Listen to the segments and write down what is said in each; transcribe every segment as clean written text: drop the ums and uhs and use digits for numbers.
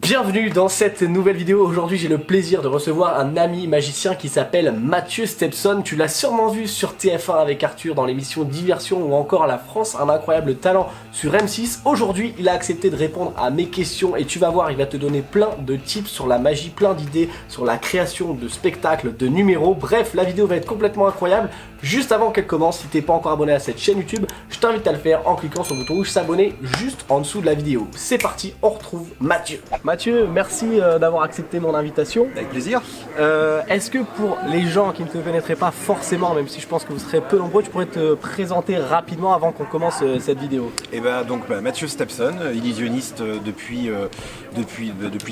Bienvenue dans cette nouvelle vidéo. Aujourd'hui j'ai le plaisir de recevoir un ami magicien qui s'appelle Mathieu Stepson. Tu l'as sûrement vu sur TF1 avec Arthur dans l'émission Diversion ou encore à La France un incroyable talent sur M6. Aujourd'hui il a accepté de répondre à mes questions et tu vas voir, il va te donner plein de tips sur la magie, plein d'idées sur la création de spectacles, de numéros. Bref, la vidéo va être complètement incroyable. Juste avant qu'elle commence, si t'es pas encore abonné à cette chaîne YouTube, je t'invite à le faire en cliquant sur le bouton rouge s'abonner juste en dessous de la vidéo. C'est parti, on retrouve Mathieu. Mathieu, merci d'avoir accepté mon invitation. Avec plaisir. Est-ce que pour les gens qui ne te connaîtraient pas forcément, même si je pense que vous serez peu nombreux, tu pourrais te présenter rapidement avant qu'on commence cette vidéo? Et donc Mathieu Stepson, illusionniste depuis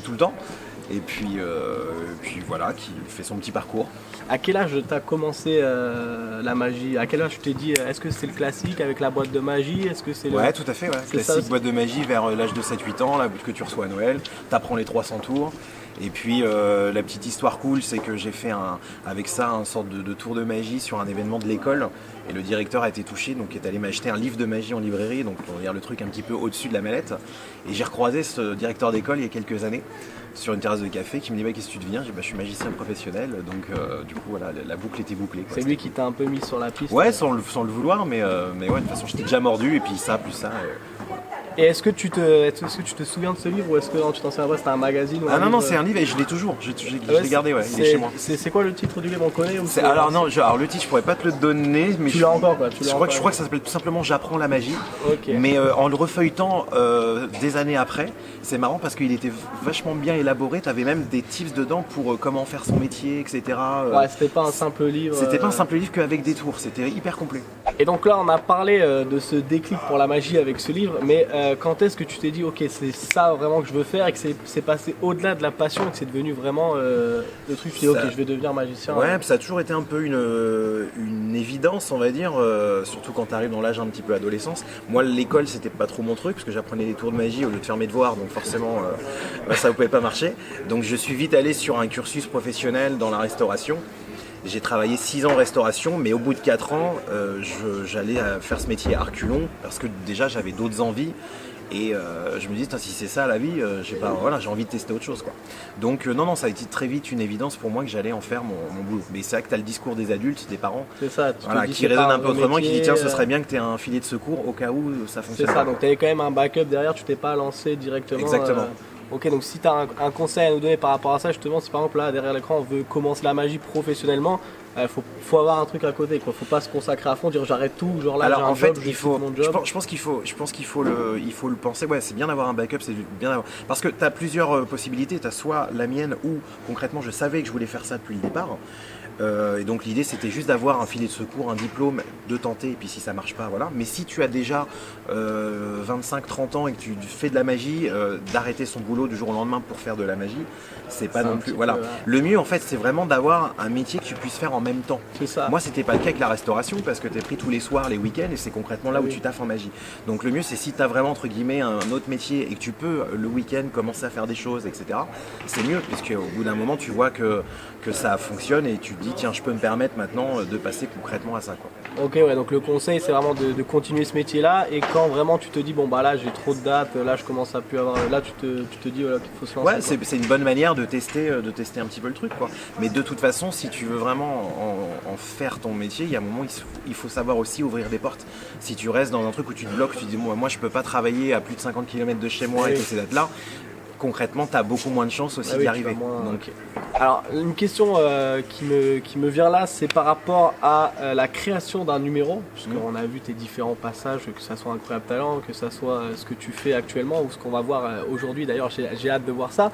tout le temps. Et puis voilà, qui fait son petit parcours. À quel âge t'as commencé la magie? À quel âge tu t'es dit, est-ce que c'est le classique avec la boîte de magie? Est-ce que c'est le... Ouais, tout à fait, ouais. Classique boîte de magie vers l'âge de 7-8 ans, la boîte que tu reçois à Noël, t'apprends les 300 tours. Et puis la petite histoire cool, c'est que j'ai fait avec ça une sorte de tour de magie sur un événement de l'école. Et le directeur a été touché, donc est allé m'acheter un livre de magie en librairie, donc pour dire le truc un petit peu au-dessus de la mallette. Et j'ai recroisé ce directeur d'école il y a quelques années sur une terrasse de café qui me dit qu'est-ce que tu deviens? J'ai dit je suis magicien professionnel, donc du coup voilà, la boucle était bouclée. C'est lui qui t'a un peu mis sur la piste? Ouais, sans le vouloir, mais ouais, de toute façon j'étais déjà mordu, et puis ça, plus ça. Voilà. Et est-ce que tu te souviens de ce livre ou est-ce que tu t'en souviens pas, c'était un magazine ou non, c'est un livre et je l'ai toujours, je l'ai gardé, ouais, il est chez moi. C'est quoi le titre du livre, on connaît ou alors non, le titre je pourrais pas te le donner, mais tu l'as encore quoi, je crois que ça s'appelle tout simplement J'apprends la magie. Okay. Mais en le refeuilletant des années après, c'est marrant parce qu'il était vachement bien élaboré, t'avais même des tips dedans pour comment faire son métier, etc. Ouais, c'était pas un simple livre. C'était pas un simple livre qu'avec des tours, c'était hyper complet. Et donc là on a parlé de ce déclic pour la magie avec ce livre, mais quand est-ce que tu t'es dit ok c'est ça vraiment que je veux faire et que c'est passé au-delà de la passion et que c'est devenu vraiment le truc, tu dis ok je vais devenir magicien? Ouais, ça a toujours été un peu une évidence on va dire, surtout quand tu arrives dans l'âge un petit peu adolescence. Moi l'école c'était pas trop mon truc parce que j'apprenais des tours de magie au lieu de faire mes devoirs, donc forcément ça ne pouvait pas marcher. Donc je suis vite allé sur un cursus professionnel dans la restauration. J'ai travaillé 6 ans en restauration, mais au bout de 4 ans, j'allais faire ce métier à reculons parce que déjà j'avais d'autres envies. Et je me dis, si c'est ça la vie, j'ai envie de tester autre chose, quoi. Donc non, ça a été très vite une évidence pour moi que j'allais en faire mon boulot. Mais c'est vrai que tu as le discours des adultes, des parents, qui résonne un peu autrement, qui dit tiens, ce serait bien que tu aies un filet de secours au cas où ça fonctionne. C'est ça, donc tu avais quand même un backup derrière, tu t'es pas lancé directement. Exactement. Ok, donc si tu as un conseil à nous donner par rapport à ça, justement, si par exemple là derrière l'écran on veut commencer la magie professionnellement, faut avoir un truc à côté, quoi. Faut pas se consacrer à fond, dire j'arrête tout, genre là j'ai un job, je quitte mon job. Je pense qu'il faut le penser. Ouais, c'est bien d'avoir un backup, c'est bien d'avoir... Parce que tu as plusieurs possibilités. Tu as soit la mienne où concrètement je savais que je voulais faire ça depuis le départ. Et donc l'idée c'était juste d'avoir un filet de secours, un diplôme, de tenter, et puis si ça marche pas, voilà. Mais si tu as déjà 25-30 ans et que tu fais de la magie, d'arrêter son boulot du jour au lendemain pour faire de la magie, c'est pas non plus... Voilà. Le mieux en fait c'est vraiment d'avoir un métier que tu puisses faire en même temps. C'est ça. Moi c'était pas le cas avec la restauration parce que tu es pris tous les soirs, les week-ends, et c'est concrètement là où tu taffes en magie. Donc le mieux c'est si tu as vraiment entre guillemets un autre métier et que tu peux le week-end commencer à faire des choses, etc. C'est mieux puisque au bout d'un moment tu vois que ça fonctionne et tu te dis tiens je peux me permettre maintenant de passer concrètement à ça, quoi. Ok, ouais, donc le conseil c'est vraiment de continuer ce métier là, et quand vraiment tu te dis bon bah là j'ai trop de dates, là je commence à plus avoir, là tu te dis voilà qu'il faut se lancer. Ouais, c'est une bonne manière de tester un petit peu le truc, quoi. Mais de toute façon si tu veux vraiment en faire ton métier, il y a un moment il faut savoir aussi ouvrir des portes. Si tu restes dans un truc où tu te bloques, tu te dis moi je peux pas travailler à plus de 50 km de chez moi et ces dates là, concrètement tu as beaucoup moins de chances aussi d'y arriver. Donc... Alors une question qui me vient là, c'est par rapport à la création d'un numéro, puisqu'on a vu tes différents passages, que ça soit Incroyable Talent, que ça soit ce que tu fais actuellement ou ce qu'on va voir aujourd'hui, d'ailleurs j'ai hâte de voir ça.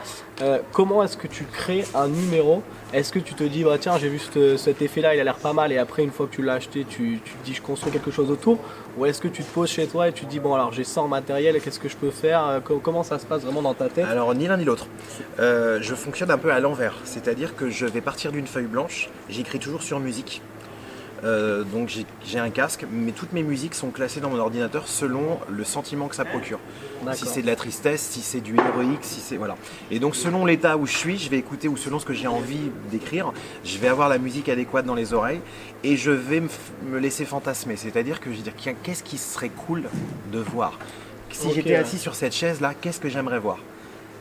Comment est-ce que tu crées un numéro? Est-ce que tu te dis bah tiens j'ai vu cet effet là, il a l'air pas mal, et après une fois que tu l'as acheté tu te dis je construis quelque chose autour? Ou est-ce que tu te poses chez toi et tu te dis bon alors j'ai ça en matériel, qu'est-ce que je peux faire? Comment ça se passe vraiment dans ta tête? Alors ni l'un ni l'autre. Je fonctionne un peu à l'envers, c'est-à-dire que je vais partir d'une feuille blanche, j'écris toujours sur musique. Donc j'ai un casque, mais toutes mes musiques sont classées dans mon ordinateur selon le sentiment que ça procure. Si c'est de la tristesse, si c'est du héroïque, si c'est... Voilà. Et donc selon l'état où je suis, je vais écouter, ou selon ce que j'ai envie d'écrire, je vais avoir la musique adéquate dans les oreilles et je vais me laisser fantasmer. C'est-à-dire que je vais dire qu'est-ce qui serait cool de voir. Si j'étais assis sur cette chaise là, qu'est-ce que j'aimerais voir?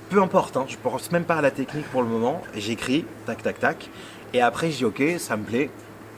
peu importe, hein, je pense même pas à la technique pour le moment. J'écris, tac, tac, tac. Et après, je dis ok, ça me plaît.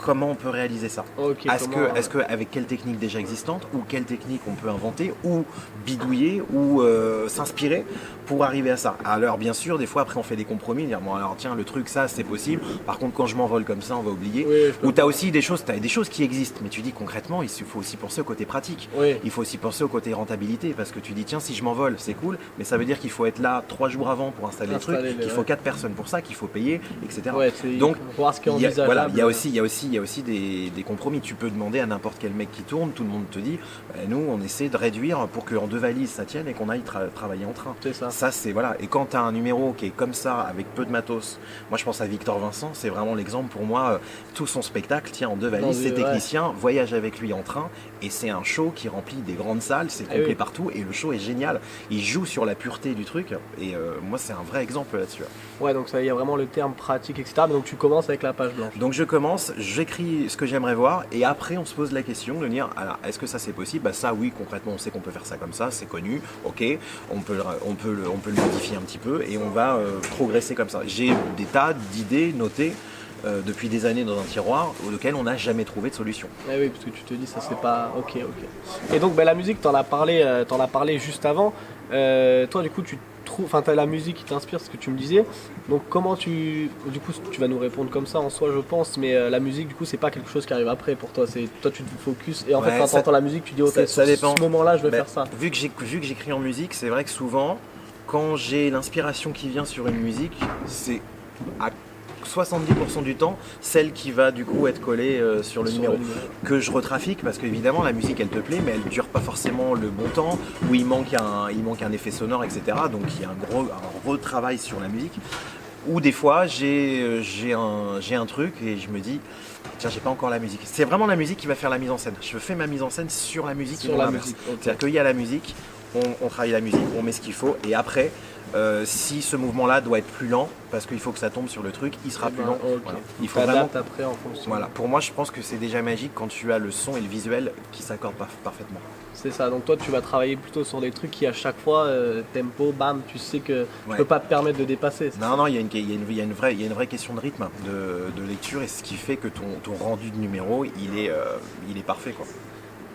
Comment on peut réaliser ça? Ok, Est-ce que avec quelle technique déjà existante ou quelle technique on peut inventer ou bidouiller ou s'inspirer pour arriver à ça? Alors bien sûr, des fois après on fait des compromis, dire bon alors tiens le truc ça c'est possible. Par contre quand je m'envole comme ça on va oublier. Oui, Ou t'as aussi des choses qui existent, mais tu dis concrètement il faut aussi penser au côté pratique. Oui. Il faut aussi penser au côté rentabilité parce que tu dis tiens si je m'envole c'est cool, mais ça veut dire qu'il faut être là 3 jours avant pour installer le truc, qu'il faut 4 personnes pour ça, qu'il faut payer, etc. Ouais, Donc faut voir ce qui est il y a, envisageable. voilà, il y a aussi des compromis. Tu peux demander à n'importe quel mec qui tourne, tout le monde te dit nous on essaie de réduire pour qu'en 2 valises ça tienne et qu'on aille travailler en train. C'est ça. Ça c'est voilà. Et quand tu as un numéro qui est comme ça avec peu de matos, moi je pense à Victor Vincent, c'est vraiment l'exemple pour moi. Tout son spectacle tient en 2 valises, ses techniciens voyagent avec lui en train et c'est un show qui remplit des grandes salles, c'est complet partout et le show est génial. Il joue sur la pureté du truc et moi c'est un vrai exemple là-dessus. Ouais, donc ça il y a vraiment le terme pratique, etc. Donc tu commences avec la page blanche. Donc je commence, j'écris ce que j'aimerais voir et après on se pose la question de dire alors est-ce que ça c'est possible? Bah ça oui, concrètement on sait qu'on peut faire ça comme ça, c'est connu, ok, on peut le modifier un petit peu et on va progresser comme ça. J'ai des tas d'idées notées depuis des années dans un tiroir auquel on n'a jamais trouvé de solution. Eh oui, parce que tu te dis ça c'est pas ok. Et donc la musique t'en as parlé juste avant. Toi du coup tu trouves, enfin t'as la musique qui t'inspire, ce que tu me disais. Donc comment du coup tu vas nous répondre comme ça en soi je pense, mais la musique du coup c'est pas quelque chose qui arrive après pour toi. C'est toi tu te focus et en fait quand tu entends la musique tu dis ok ça dépend. Ce moment-là je vais faire ça. Vu que j'écris en musique, c'est vrai que souvent quand j'ai l'inspiration qui vient sur une musique, c'est à 70% du temps celle qui va du coup être collée sur le numéro que je retrafique parce qu'évidemment la musique elle te plaît mais elle dure pas forcément le bon temps où il manque un effet sonore etc. Donc il y a un retravail sur la musique ou des fois j'ai un truc et je me dis tiens j'ai pas encore la musique. C'est vraiment la musique qui va faire la mise en scène. Je fais ma mise en scène sur la musique. Sur la musique. Okay. C'est-à-dire qu'il y a la musique, on travaille la musique, on met ce qu'il faut et après si ce mouvement-là doit être plus lent, parce qu'il faut que ça tombe sur le truc, il sera plus lent. Okay. Voilà. Il faut vraiment. Après en fonction. Voilà. Pour moi, je pense que c'est déjà magique quand tu as le son et le visuel qui s'accordent parfaitement. C'est ça. Donc toi, tu vas travailler plutôt sur des trucs qui à chaque fois tempo, bam, tu sais que tu peux pas te permettre de dépasser. Non, il y a une vraie question de rythme, de lecture, et ce qui fait que ton rendu de numéro, il est parfait, quoi.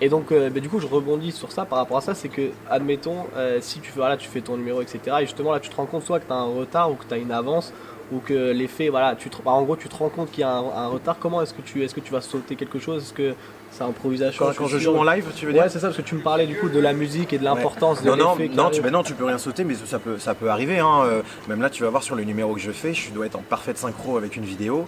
Et donc, du coup, je rebondis sur ça par rapport à ça, c'est que, admettons, si tu fais ton numéro, etc., et justement là, tu te rends compte soit que tu as un retard ou que tu as une avance, ou que l'effet, voilà, en gros, tu te rends compte qu'il y a un retard. Comment est-ce que tu vas sauter quelque chose? Est-ce que c'est improvisation? Quand je joue en live, tu veux dire? Ouais, c'est ça, parce que tu me parlais du coup de la musique et de l'importance de l'effet. Non, tu peux rien sauter, mais ça peut arriver. Hein. Même là, tu vas voir sur le numéro que je fais, je dois être en parfaite synchro avec une vidéo.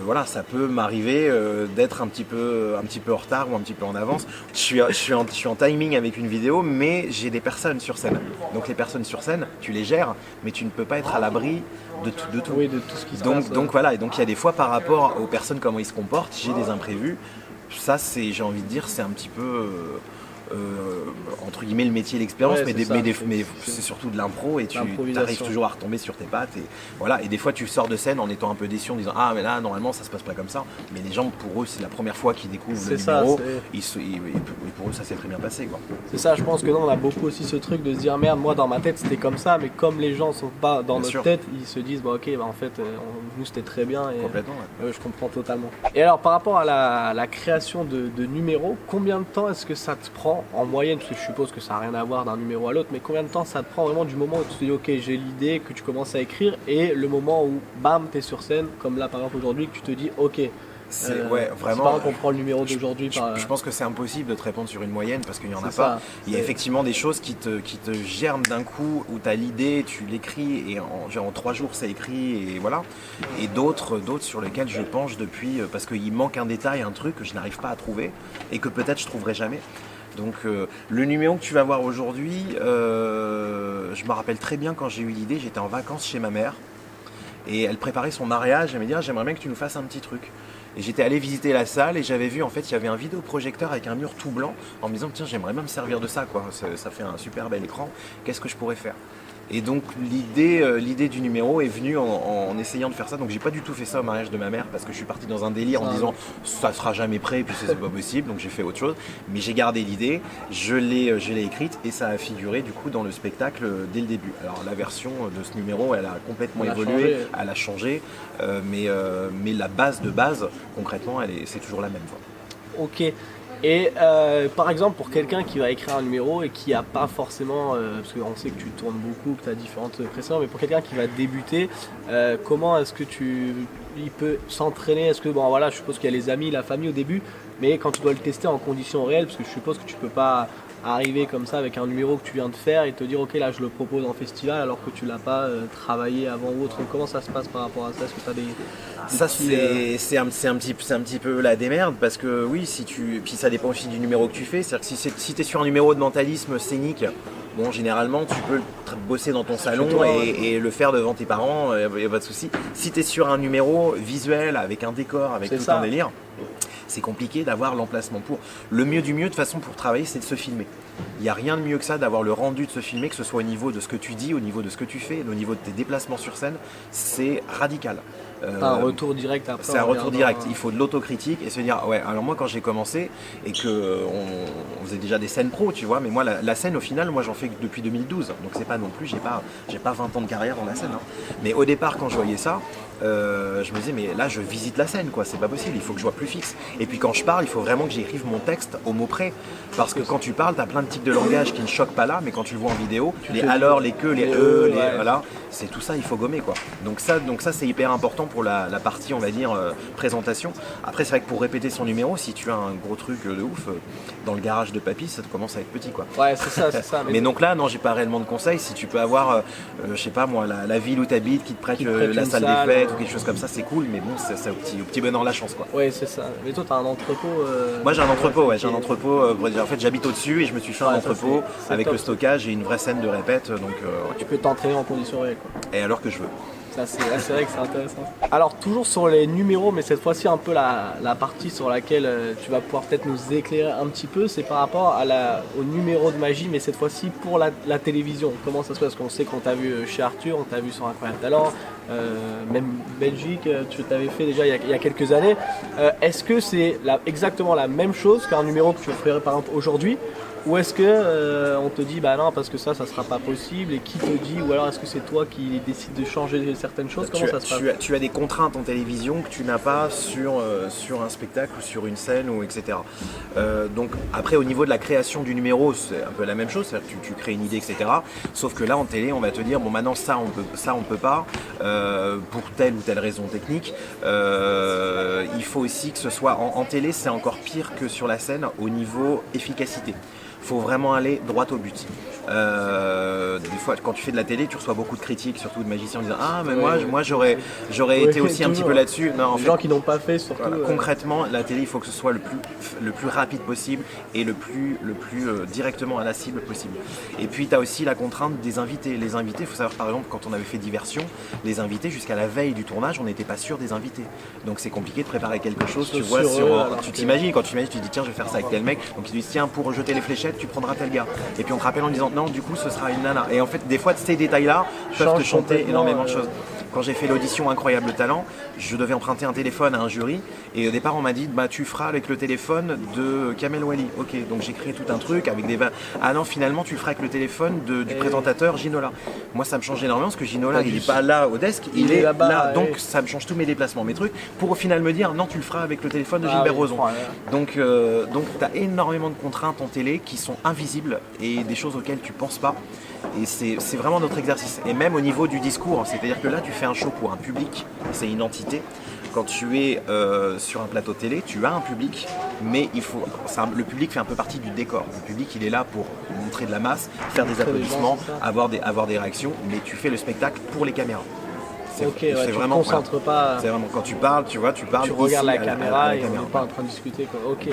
Voilà, ça peut m'arriver d'être un petit peu en retard ou un petit peu en avance. Je suis en timing avec une vidéo, mais j'ai des personnes sur scène. Donc les personnes sur scène, tu les gères, mais tu ne peux pas être à l'abri de tout. Oui, de tout ce qui se passe. Donc voilà, et donc il y a des fois par rapport aux personnes, comment ils se comportent, j'ai des imprévus. Ça, j'ai envie de dire, c'est un petit peu entre guillemets le métier, l'expérience, mais c'est surtout de l'impro et tu arrives toujours à retomber sur tes pattes et voilà. Et des fois tu sors de scène en étant un peu déçu en disant ah mais là normalement ça se passe pas comme ça, mais les gens pour eux c'est la première fois qu'ils découvrent le numéro et pour eux ça s'est très bien passé quoi. C'est ça, je pense que non, on a beaucoup aussi ce truc de se dire merde, moi dans ma tête c'était comme ça, mais comme les gens sont pas dans notre tête, ils se disent bah ok, bah en fait nous c'était très bien et complètement, je comprends totalement. Et alors par rapport à la création de numéros, combien de temps est-ce que ça te prend en moyenne, parce que je suppose que ça n'a rien à voir d'un numéro à l'autre, mais combien de temps ça te prend vraiment du moment où tu te dis ok j'ai l'idée, que tu commences à écrire, et le moment où bam t'es sur scène, comme là par exemple aujourd'hui, que tu te dis ok vraiment. Pas qu'on prend le numéro d'aujourd'hui. Je pense que c'est impossible de te répondre sur une moyenne parce qu'il n'y en a pas. Il y a effectivement des choses qui te germent d'un coup où tu as l'idée, tu l'écris et en 3 jours c'est écrit et voilà. Et d'autres sur lesquels je penche depuis parce qu'il manque un détail, un truc que je n'arrive pas à trouver et que peut-être je trouverai jamais. Donc le numéro que tu vas voir aujourd'hui, je me rappelle très bien quand j'ai eu l'idée, j'étais en vacances chez ma mère et elle préparait son mariage, elle m'a dit ah, j'aimerais bien que tu nous fasses un petit truc. Et j'étais allé visiter la salle et j'avais vu en fait il y avait un vidéoprojecteur avec un mur tout blanc en me disant tiens j'aimerais bien me servir de ça quoi, ça fait un super bel écran, qu'est-ce que je pourrais faire? Et donc l'idée du numéro est venue en essayant de faire ça. Donc j'ai pas du tout fait ça au mariage de ma mère parce que je suis parti dans un délire en disant ça sera jamais prêt et puis c'est pas possible. Donc j'ai fait autre chose. Mais j'ai gardé l'idée, je l'ai écrite et ça a figuré du coup dans le spectacle dès le début. Alors la version de ce numéro, elle a complètement évolué, elle a changé, mais la base de base, concrètement, c'est toujours la même. Quoi. Ok. Et par exemple, pour quelqu'un qui va écrire un numéro et qui n'a pas forcément, parce qu'on sait que tu tournes beaucoup, que tu as différentes pressions, mais pour quelqu'un qui va débuter, comment est-ce que il peut s'entraîner? Est-ce que, bon voilà, je suppose qu'il y a les amis, la famille au début, mais quand tu dois le tester en conditions réelles, parce que je suppose que tu peux pas arriver comme ça avec un numéro que tu viens de faire et te dire ok là je le propose en festival alors que tu l'as pas travaillé avant ou autre. Comment ça se passe par rapport à ça? Est-ce que tu as ça c'est un petit peu la démerde parce que oui puis ça dépend aussi du numéro que tu fais. C'est-à-dire que si tu es sur un numéro de mentalisme scénique, bon généralement tu peux bosser dans ton salon et le faire devant tes parents, il n'y a pas de souci. Si tu es sur un numéro visuel avec un décor, avec tout un délire, c'est compliqué d'avoir l'emplacement pour. Le mieux du mieux, de toute façon, pour travailler, c'est de se filmer. Il n'y a rien de mieux que ça d'avoir le rendu de se filmer, que ce soit au niveau de ce que tu dis, au niveau de ce que tu fais, au niveau de tes déplacemement sur scène, c'est radical. Un retour direct après. C'est un retour direct. Il faut de l'autocritique et se dire ouais. Alors moi quand j'ai commencé et que on faisait déjà des scènes pro, tu vois, mais moi la scène au final, moi j'en fais depuis 2012, donc c'est pas non plus, j'ai pas 20 ans de carrière dans la scène. Hein. Mais au départ quand je voyais ça, je me disais mais là je visite la scène quoi, c'est pas possible, il faut que je sois plus fixe. Et puis quand je parle, il faut vraiment que j'écrive mon texte au mot près, parce que quand tu parles, t'as plein de tics de langage qui ne choquent pas là, mais quand tu le vois en vidéo, les alors, les que, les voilà, c'est tout ça, il faut gommer quoi. Donc ça c'est hyper important pour la partie on va dire présentation. Après c'est vrai que pour répéter son numéro, si tu as un gros truc de ouf dans le garage de papy, ça commence à être petit quoi. Ouais c'est ça. Mais donc là non, j'ai pas réellement de conseils. Si tu peux avoir je sais pas moi la ville où tu habites qui te prête la salle des fêtes ou quelque chose comme ça, c'est cool, mais bon c'est au petit bonheur la chance quoi. Ouais c'est ça. Mais toi t'as un entrepôt Moi j'ai un entrepôt, j'ai un entrepôt. En fait j'habite au-dessus et je me suis fait un entrepôt avec top. Le stockage et une vraie scène de répète donc tu peux t'entraîner en conditions réelles quoi. Et alors que je veux. Ça c'est vrai que c'est intéressant. Alors toujours sur les numéros, mais cette fois-ci un peu la partie sur laquelle tu vas pouvoir peut-être nous éclairer un petit peu, c'est par rapport au numéro de magie, mais cette fois-ci pour la télévision. Comment ça se passe? Parce qu'on sait qu'on t'a vu chez Arthur, on t'a vu sur Incroyable Talent, même Belgique, tu t'avais fait déjà il y a quelques années. Est-ce que c'est exactement la même chose qu'un numéro que tu ferais par exemple aujourd'hui? Ou est-ce que on te dit bah non parce que ça sera pas possible, et qui te dit, ou alors est-ce que c'est toi qui décides de changer certaines choses? Comment ça se passe? Tu as des contraintes en télévision que tu n'as pas sur un spectacle ou sur une scène ou etc. Donc après au niveau de la création du numéro c'est un peu la même chose, c'est-à-dire que tu crées une idée etc. Sauf que là en télé on va te dire bon maintenant ça on peut pas pour telle ou telle raison technique. Il faut aussi que ce soit en télé, c'est encore pire que sur la scène au niveau efficacité. Faut vraiment aller droit au but. Des fois, quand tu fais de la télé, tu reçois beaucoup de critiques, surtout de magiciens en disant ah mais moi j'aurais été aussi un petit peu là-dessus. Non, en fait, gens qui n'ont pas fait surtout. Voilà, concrètement, la télé, il faut que ce soit le plus rapide possible et le plus directement à la cible possible. Et puis tu as aussi la contrainte des invités. Les invités, il faut savoir par exemple quand on avait fait Diversion, les invités jusqu'à la veille du tournage, on n'était pas sûr des invités. Donc c'est compliqué de préparer quelque chose. Tu vois, tu t'imagines, tu dis tiens je vais faire ça avec tel mec. Donc il dit tiens pour jeter les fléchettes tu prendras tel gars. Et puis on te rappelle en disant non du coup ce sera une nana. Et en fait des fois ces détails là peuvent te chanter énormément de choses. Quand j'ai fait l'audition Incroyable Talent, je devais emprunter un téléphone à un jury et au départ on m'a dit bah tu feras avec le téléphone de Kamel Wally. Ok, donc j'ai créé tout un truc avec des ah non finalement tu feras avec le téléphone du présentateur Ginola. Moi ça me change énormément parce que Ginola il est pas là au desk, il est là, donc ça me change tous mes déplacements, mes trucs, pour au final me dire non tu le feras avec le téléphone de Gilbert Rozon. Donc tu as énormément de contraintes en télé qui sont invisibles et des choses auxquelles tu penses pas. Et c'est vraiment notre exercice. Et même au niveau du discours, c'est-à-dire que là tu fais un show pour un public, c'est une entité. Quand tu es sur un plateau télé, tu as un public, mais le public fait un peu partie du décor. Le public il est là pour montrer de la masse, faire des applaudissements, avoir des réactions, mais tu fais le spectacle pour les caméras. Tu vraiment, te concentres pas. C'est vraiment quand tu parles, tu parles. Tu regardes la caméra et on n'est pas en train de discuter quoi. Ok.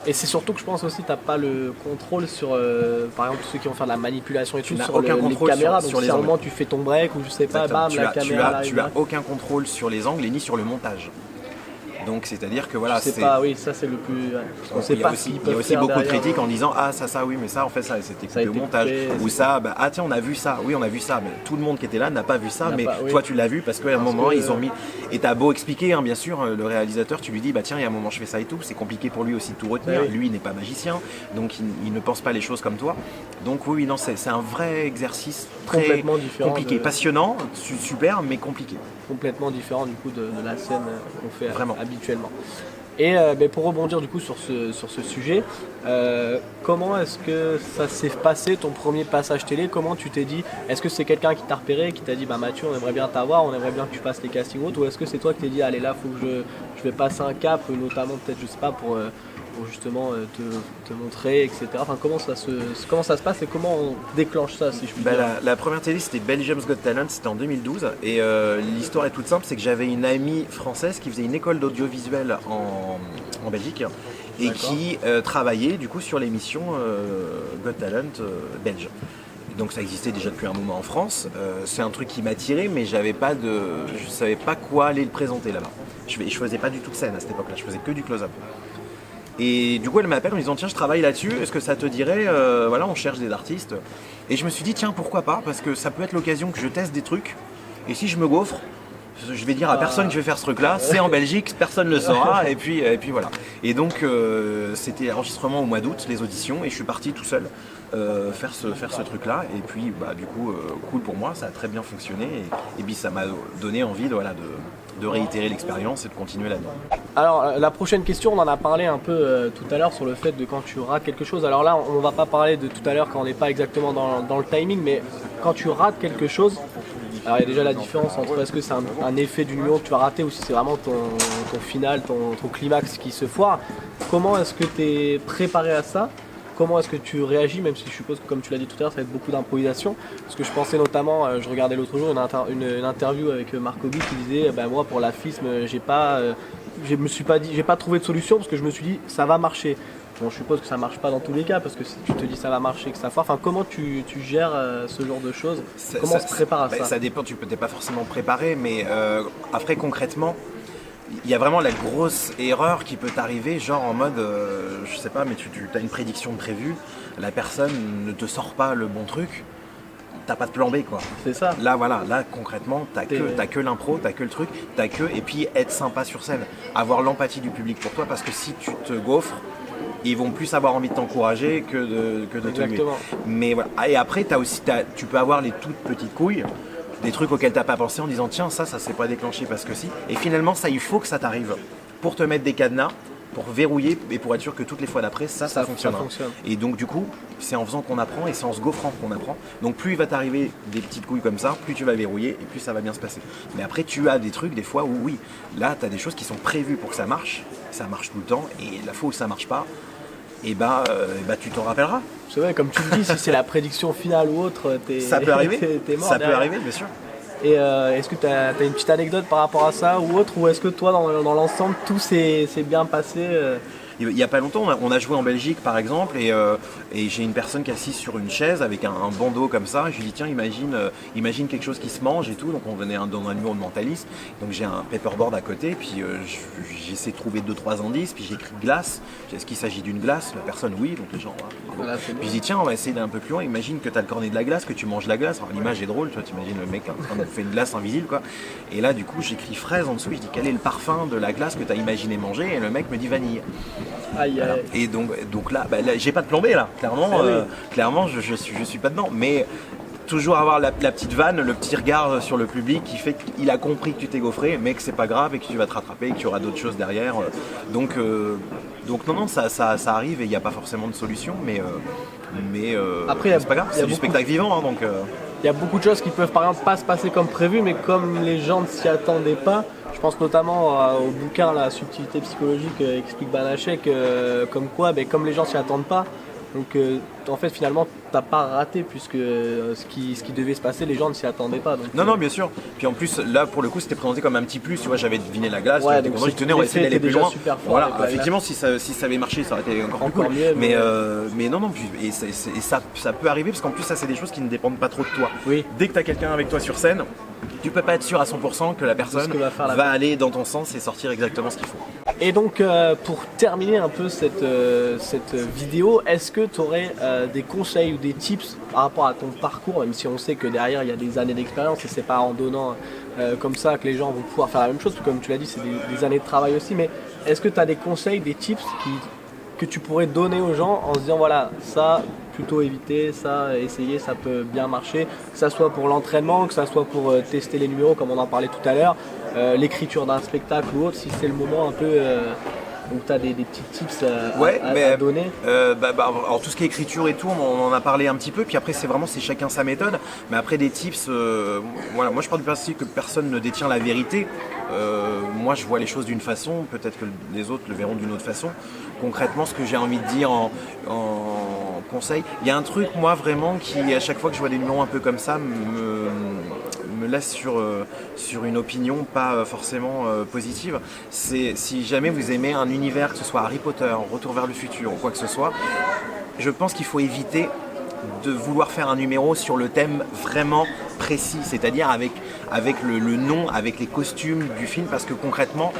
Et c'est surtout que je pense aussi que tu n'as pas le contrôle sur, par exemple, ceux qui vont faire de la manipulation et tout sur les caméras. Donc si à un moment tu fais ton break ou je sais pas, bam, la caméra. Tu as aucun contrôle sur les angles et ni sur le montage. Donc c'est-à-dire que voilà, c'est pas, oui, ça c'est le plus. On sait pas il y a aussi beaucoup de critiques en disant ah ça oui mais ça en fait ça c'était coupé au montage ou ça bah, ah tiens on a vu ça, oui on a vu ça, mais tout le monde qui était là n'a pas vu ça, mais toi tu l'as vu parce qu'à un moment ils ont mis, et t'as beau expliquer bien sûr le réalisateur, tu lui dis bah tiens il y a un moment je fais ça et tout, c'est compliqué pour lui aussi de tout retenir, lui il n'est pas magicien donc il ne pense pas les choses comme toi, donc oui non c'est un vrai exercice très compliqué, passionnant, super mais compliqué. Complètement différent du coup de la scène qu'on fait vraiment habituellement. Et pour rebondir du coup sur ce sujet, comment est-ce que ça s'est passé ton premier passage télé? Comment tu t'es dit, est-ce que c'est quelqu'un qui t'a repéré, qui t'a dit bah Mathieu on aimerait bien t'avoir, on aimerait bien que tu fasses les castings autres, ou est-ce que c'est toi qui t'es dit allez là faut que je vais passer un cap, notamment peut-être je sais pas pour justement te montrer, etc. Enfin, comment ça se passe et comment on déclenche ça, si je puis dire. La première télé c'était Belgium's Got Talent, c'était en 2012 et l'histoire est toute simple, c'est que j'avais une amie française qui faisait une école d'audiovisuel en Belgique et qui travaillait du coup sur l'émission Got Talent belge. Donc ça existait déjà depuis un moment en France, c'est un truc qui m'attirait mais je savais pas quoi aller le présenter là-bas. Je faisais pas du tout de scène à cette époque-là, je faisais que du close-up. Et du coup elle m'appelle en me disant tiens je travaille là-dessus, est-ce que ça te dirait, voilà on cherche des artistes. Et je me suis dit tiens pourquoi pas, parce que ça peut être l'occasion que je teste des trucs, et si je me gaufre, je vais dire à personne que je vais faire ce truc là, c'est en Belgique, personne ne le saura, et puis voilà. Et donc c'était enregistrement au mois d'août, les auditions, et je suis parti tout seul faire ce truc là, et puis bah, du coup cool pour moi, ça a très bien fonctionné, et puis ça m'a donné envie de réitérer l'expérience et de continuer là-dedans. Alors la prochaine question, on en a parlé un peu tout à l'heure sur le fait de quand tu rates quelque chose. Alors là on va pas parler de tout à l'heure quand on n'est pas exactement dans le timing, mais quand tu rates quelque chose, alors il y a déjà la différence entre est-ce que c'est un effet du numéro que tu vas rater ou si c'est vraiment ton final, ton climax qui se foire. Comment est-ce que tu es préparé à ça? Comment est-ce que tu réagis, même si je suppose que comme tu l'as dit tout à l'heure, ça va être beaucoup d'improvisation. Parce que je pensais notamment, je regardais l'autre jour une interview avec Marc Obi qui disait moi pour la FISM, j'ai pas trouvé de solution parce que je me suis dit ça va marcher. Bon, je suppose que ça marche pas dans tous les cas parce que si tu te dis ça va marcher, que ça foire, enfin comment tu gères ce genre de choses? Comment on se prépare à ça? Ça dépend, tu peux pas forcément préparer, mais après concrètement, il y a vraiment la grosse erreur qui peut t'arriver, genre en mode, je sais pas, mais tu as une prédiction de prévue, la personne ne te sort pas le bon truc, t'as pas de plan B quoi. C'est ça. Là voilà, là concrètement, t'as que l'impro, t'as que le truc, et puis être sympa sur scène, avoir l'empathie du public pour toi, parce que si tu te gaufres, ils vont plus avoir envie de t'encourager que de te nuire. Mais voilà. Et après, tu peux avoir les toutes petites couilles, des trucs auxquels t'as pas pensé en disant tiens ça s'est pas déclenché parce que si. Et finalement ça il faut que ça t'arrive pour te mettre des cadenas, pour verrouiller et pour être sûr que toutes les fois d'après ça fonctionnera. Et donc du coup c'est en faisant qu'on apprend et c'est en se gaufrant qu'on apprend. Donc plus il va t'arriver des petites couilles comme ça, plus tu vas verrouiller et plus ça va bien se passer. Mais après tu as des trucs des fois où oui, là tu as des choses qui sont prévues pour que ça marche tout le temps, et la fois où ça marche pas, et bah tu t'en rappelleras. C'est vrai, comme tu le dis, si c'est la prédiction finale ou autre, ça peut arriver. T'es mort ça derrière. peut arriver, bien sûr. Et est-ce que tu as une petite anecdote par rapport à ça ou autre, ou est-ce que toi, dans l'ensemble, tout s'est bien passé Il n'y a pas longtemps, on a joué en Belgique par exemple, et j'ai une personne qui est assise sur une chaise avec un bandeau comme ça, et je lui dis tiens imagine quelque chose qui se mange et tout, donc on venait dans un humour de mentaliste, donc j'ai un paperboard à côté, puis j'essaie de trouver 2-3 indices, puis j'écris glace, est-ce qu'il s'agit d'une glace? La personne oui, donc les gens voilà, puis je dis tiens on va essayer d'aller un peu plus loin, imagine que tu as le cornet de la glace, que tu manges la glace, alors l'image est drôle, tu imagines le mec en train de faire une glace invisible quoi, et là du coup j'écris fraise en dessous, je dis quel est le parfum de la glace que tu as imaginé manger, et le mec me dit vanille. Aïe, voilà. Et donc là, j'ai pas de plan B là, clairement je suis pas dedans, mais toujours avoir la petite vanne, le petit regard sur le public qui fait qu'il a compris que tu t'es gaufré, mais que c'est pas grave et que tu vas te rattraper et qu'il y aura d'autres choses derrière. Donc non, ça arrive et il n'y a pas forcément de solution, mais après, c'est pas grave, c'est du spectacle vivant. Hein, donc, il y a beaucoup de choses qui peuvent par exemple pas se passer comme prévu, mais comme les gens ne s'y attendaient pas. Je pense notamment au bouquin La subtilité psychologique explique Banachek, comme quoi, comme les gens s'y attendent pas, donc en fait finalement t'as pas raté puisque ce qui devait se passer, les gens ne s'y attendaient pas. Donc, non, bien sûr. Puis en plus là pour le coup c'était présenté comme un petit plus, tu vois, j'avais deviné la glace, ouais, donc je tenais, on va essayer d'aller plus loin. Voilà, effectivement si ça avait marché ça aurait été encore plus cool. Mieux, mais non, et ça peut arriver parce qu'en plus ça c'est des choses qui ne dépendent pas trop de toi. Oui. Dès que tu as quelqu'un avec toi sur scène, tu peux pas être sûr à 100% que la personne va aller dans ton sens et sortir exactement ce qu'il faut. Et donc pour terminer un peu cette vidéo, est-ce que tu aurais des conseils ou des tips par rapport à ton parcours, même si on sait que derrière il y a des années d'expérience et c'est pas en donnant comme ça que les gens vont pouvoir faire la même chose, comme tu l'as dit, c'est des années de travail aussi, mais est-ce que tu as des conseils, des tips que tu pourrais donner aux gens en se disant voilà, ça plutôt éviter, ça essayer, ça peut bien marcher, que ça soit pour l'entraînement, que ça soit pour tester les numéros comme on en parlait tout à l'heure, l'écriture d'un spectacle ou autre, si c'est le moment un peu où tu as des petits tips à donner. Alors tout ce qui est écriture et tout, on en a parlé un petit peu, puis après c'est chacun sa méthode, mais après des tips, voilà, moi je pars du principe que personne ne détient la vérité. Moi je vois les choses d'une façon, peut-être que les autres le verront d'une autre façon. Concrètement, ce que j'ai envie de dire en conseil, il y a un truc moi vraiment qui, à chaque fois que je vois des numéros un peu comme ça, me laisse sur une opinion pas forcément positive. C'est si jamais vous aimez un univers, que ce soit Harry Potter, Retour vers le futur ou quoi que ce soit, je pense qu'il faut éviter de vouloir faire un numéro sur le thème vraiment précis, c'est-à-dire avec le nom, avec les costumes du film, parce que concrètement,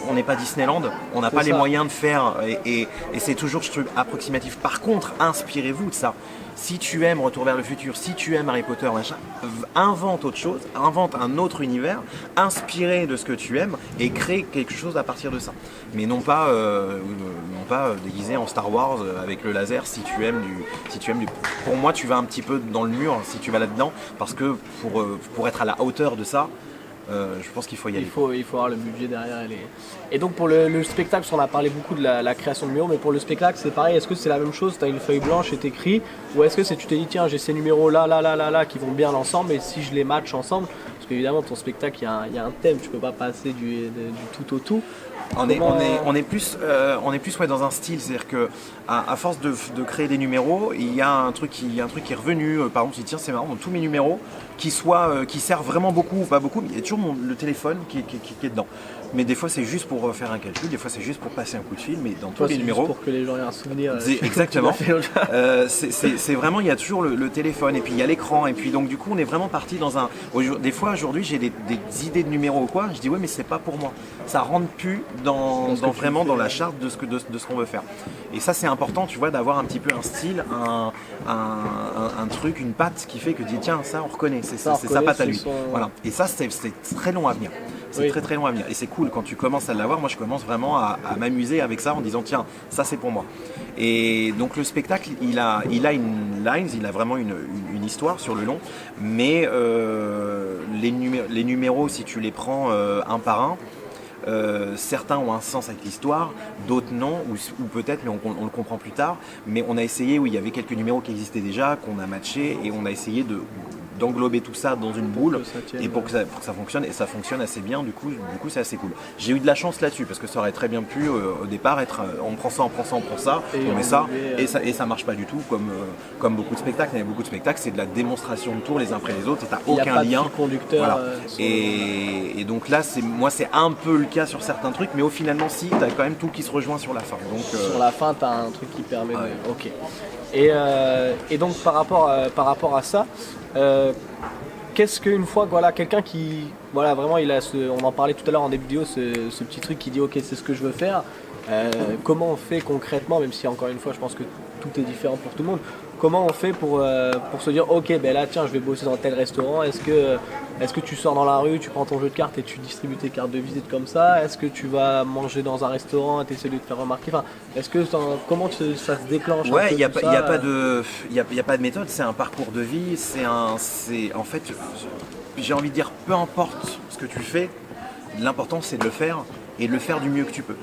on n'est pas Disneyland, on n'a pas les moyens de faire, et c'est toujours approximatif. Par contre, inspirez-vous de ça. Si tu aimes Retour vers le futur, si tu aimes Harry Potter, machin, invente autre chose, invente un autre univers, inspiré de ce que tu aimes et crée quelque chose à partir de ça. Mais non pas déguisé en Star Wars avec le laser si tu aimes du. Pour moi, tu vas un petit peu dans le mur si tu vas là-dedans, parce que pour être à la hauteur de ça, je pense qu'il faut y aller. Il faut avoir le budget derrière. Et donc pour le spectacle, parce qu'on a parlé beaucoup de la création de numéros, mais pour le spectacle c'est pareil, est-ce que c'est la même chose, tu as une feuille blanche et t'écris, ou est-ce que tu t'es dit tiens j'ai ces numéros là qui vont bien ensemble, et si je les match ensemble, parce qu'évidemment ton spectacle il y a un thème, tu peux pas passer du tout au tout. On est plus dans un style, c'est-à-dire que à force de créer des numéros, il y a un truc qui est revenu. Par exemple, je dis tiens c'est marrant, tous mes numéros qui servent vraiment beaucoup ou pas beaucoup, mais il y a toujours le téléphone qui est dedans. Mais des fois c'est juste pour faire un calcul, des fois c'est juste pour passer un coup de fil, mais dans tous les numéros. Pour que les gens aient un souvenir. Exactement. C'est vraiment, il y a toujours le téléphone, et puis il y a l'écran, et puis donc du coup on est vraiment parti dans un. Des fois aujourd'hui j'ai des idées de numéros ou quoi, je dis ouais mais c'est pas pour moi. Ça rentre plus dans la charte de ce qu'on veut faire. Et ça c'est important, tu vois, d'avoir un petit peu un style, un truc, une patte qui fait que tu dis tiens ça on reconnaît, c'est sa patte à lui. Voilà. Et ça c'est très long à venir. C'est très long à venir. Et c'est cool quand tu commences à l'avoir. Moi je commence vraiment à m'amuser avec ça en disant tiens ça c'est pour moi. Et donc le spectacle il a une lines, il a vraiment une histoire sur le long, mais les numéros si tu les prends un par un, certains ont un sens avec l'histoire, d'autres non, ou peut-être, mais on le comprend plus tard. Mais on a essayé, oui, il y avait quelques numéros qui existaient déjà, qu'on a matchés, et on a essayé d'englober tout ça dans une boule, et pour que ça fonctionne, et ça fonctionne assez bien, du coup c'est assez cool. J'ai eu de la chance là-dessus, parce que ça aurait très bien pu au départ être on prend ça, on met ça, et ça marche pas du tout, comme beaucoup de spectacles. Il y a beaucoup de spectacles, c'est de la démonstration de tours les uns après les autres, et t'as aucun lien. Voilà. Et donc là, c'est un peu le cas sur certains trucs, mais au finalement si, t'as quand même tout qui se rejoint sur la fin. Donc, sur la fin, t'as un truc qui permet de. Ok. Et donc par rapport à ça, qu'est-ce qu'une fois voilà, quelqu'un qui vraiment il a on en parlait tout à l'heure en début de vidéo, ce petit truc qui dit ok c'est ce que je veux faire, comment on fait concrètement, même si encore une fois je pense que tout est différent pour tout le monde, comment on fait pour se dire ok ben là tiens je vais bosser dans tel restaurant, est-ce que tu sors dans la rue, tu prends ton jeu de cartes et tu distribues tes cartes de visite comme ça, est-ce que tu vas manger dans un restaurant et tu essaies de te faire remarquer, enfin, comment ça se déclenche? Ouais, il n'y a pas de méthode, c'est un parcours de vie, en fait j'ai envie de dire peu importe ce que tu fais, l'important c'est de le faire et de le faire du mieux que tu peux,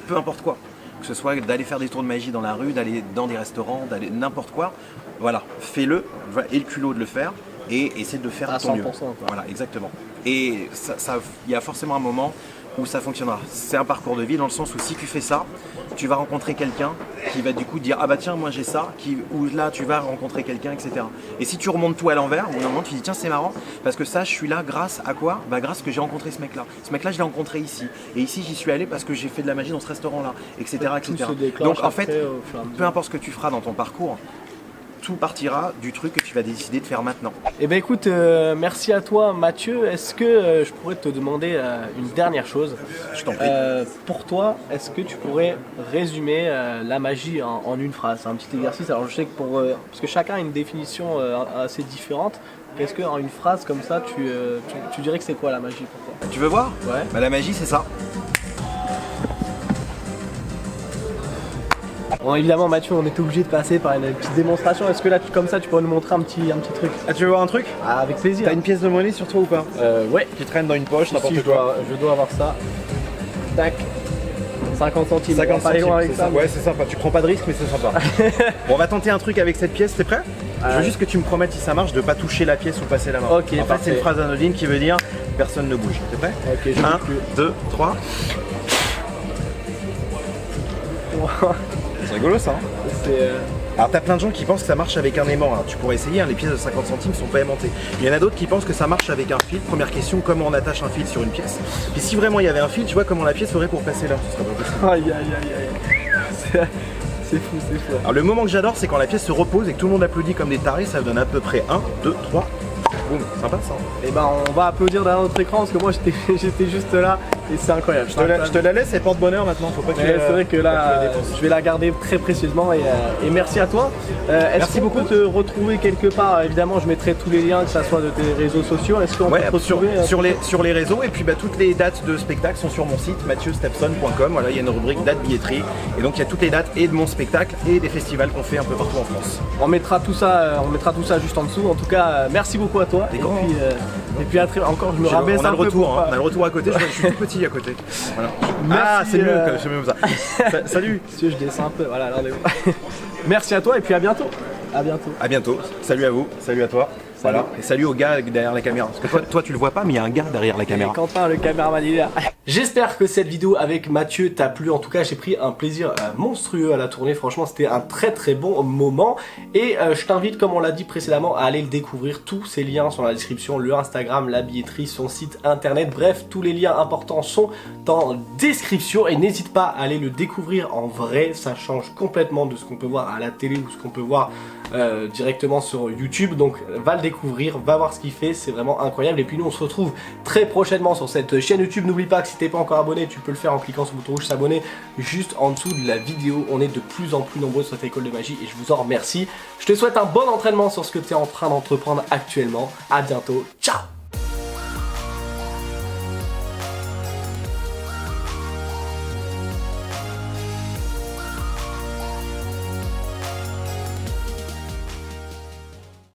peu importe quoi. Que ce soit d'aller faire des tours de magie dans la rue, d'aller dans des restaurants, d'aller n'importe quoi, voilà, fais-le, et le culot de le faire, et essaie de le faire à ton mieux. Voilà, exactement. Et il y a forcément un moment où ça fonctionnera. C'est un parcours de vie dans le sens où si tu fais ça, tu vas rencontrer quelqu'un qui va du coup dire ah bah tiens moi j'ai ça, ou là tu vas rencontrer quelqu'un, etc. Et si tu remontes tout à l'envers, au bout d'un moment tu dis tiens c'est marrant parce que ça je suis là grâce à quoi? Bah grâce que j'ai rencontré ce mec là. Ce mec là je l'ai rencontré ici. Et ici j'y suis allé parce que j'ai fait de la magie dans ce restaurant là, etc. etc. Donc en fait, peu importe ce que tu feras dans ton parcours, tout partira du truc que tu vas décider de faire maintenant. Eh ben écoute, merci à toi Mathieu. Est-ce que je pourrais te demander une dernière chose? Je t'en prie. Pour toi, est-ce que tu pourrais résumer la magie en une phrase? C'est un petit exercice. Alors je sais que parce que chacun a une définition assez différente. Est-ce qu'en une phrase comme ça, tu dirais que c'est quoi la magie pour toi? Tu veux voir? Ouais. Bah, la magie, c'est ça. Bon, évidemment Mathieu, on était obligé de passer par une petite démonstration. Est-ce que là, comme ça, tu pourrais nous montrer un petit truc? Ah, tu veux voir un truc? Ah, avec plaisir. T'as une pièce de monnaie sur toi ou pas? Ouais. Qui traîne dans une poche, n'importe Ici, quoi. je dois avoir ça. Tac. 50 centimes. 50 On va pas aller centimes, loin avec c'est ça. ça. Ouais, c'est sympa. Tu prends pas de risque, mais c'est sympa. Bon, on va tenter un truc avec cette pièce. T'es prêt? Je veux juste que tu me promettes, si ça marche, de pas toucher la pièce ou passer la main. Ok, enfin, parfait. c'est une phrase anodine qui veut dire personne ne bouge. T'es prêt? Ok, je 1, bouge plus. 2, 3. C'est rigolo ça. Hein? C'est Alors t'as plein de gens qui pensent que ça marche avec un aimant. Alors, tu pourrais essayer, hein, les pièces de 50 centimes sont pas aimantées. Il y en a d'autres qui pensent que ça marche avec un fil. Première question, comment on attache un fil sur une pièce? Puis si vraiment il y avait un fil, tu vois comment la pièce ferait pour passer là? Ce serait pas possible. aïe aïe aïe aïe. C'est fou, c'est fou. Alors le moment que j'adore, c'est quand la pièce se repose et que tout le monde applaudit comme des tarés. Ça donne à peu près 1, 2, 3. Boum, sympa ça. Et ben on va applaudir derrière notre écran parce que moi j'étais juste là et c'est incroyable. Je te la laisse, elle porte bonheur maintenant. Faut pas que Ouais, c'est vrai que là, je vais la garder très précieusement et merci à toi. Est-ce qu'on peut te retrouver quelque part? Évidemment, je mettrai tous les liens, que ça soit de tes réseaux sociaux. Est-ce qu'on peut te retrouver sur les réseaux, et puis bah, toutes les dates de spectacle sont sur mon site mathieu-stepson.com. Voilà, il y a une rubrique date billetterie et donc il y a toutes les dates et de mon spectacle et des festivals qu'on fait un peu partout en France. on mettra tout ça juste en dessous. En tout cas, merci beaucoup à toi. Et puis à très encore, je me rabaisse On a un le peu retour, pour hein, on a le retour à côté. Je suis tout petit à côté. Voilà. Merci, Ah, c'est mieux, c'est mieux comme ça. Salut. Si je descends un peu, voilà, alors merci à toi et puis à bientôt. À bientôt. À bientôt. Salut à vous. Salut à toi. Voilà. Et salut au gars derrière la caméra. Parce que toi tu le vois pas, mais il y a un gars derrière la caméra. Et Quentin, le caméraman, il est là. J'espère que cette vidéo avec Mathieu t'a plu. En tout cas, j'ai pris un plaisir monstrueux à la tourner. Franchement, c'était un très bon moment. Et je t'invite, comme on l'a dit précédemment, à aller le découvrir. Tous ces liens sont dans la description. Le Instagram, la billetterie, son site internet. Bref, tous les liens importants sont en description. Et n'hésite pas à aller le découvrir en vrai. Ça change complètement de ce qu'on peut voir à la télé ou ce qu'on peut voir directement sur YouTube. Donc va le découvrir, va voir ce qu'il fait, c'est vraiment incroyable. Et puis nous on se retrouve très prochainement sur cette chaîne YouTube. N'oublie pas que si t'es pas encore abonné, tu peux le faire en cliquant sur le bouton rouge s'abonner juste en dessous de la vidéo. On est de plus en plus nombreux sur cette école de magie et je vous en remercie. Je te souhaite un bon entraînement sur ce que tu es en train d'entreprendre actuellement. À bientôt, ciao.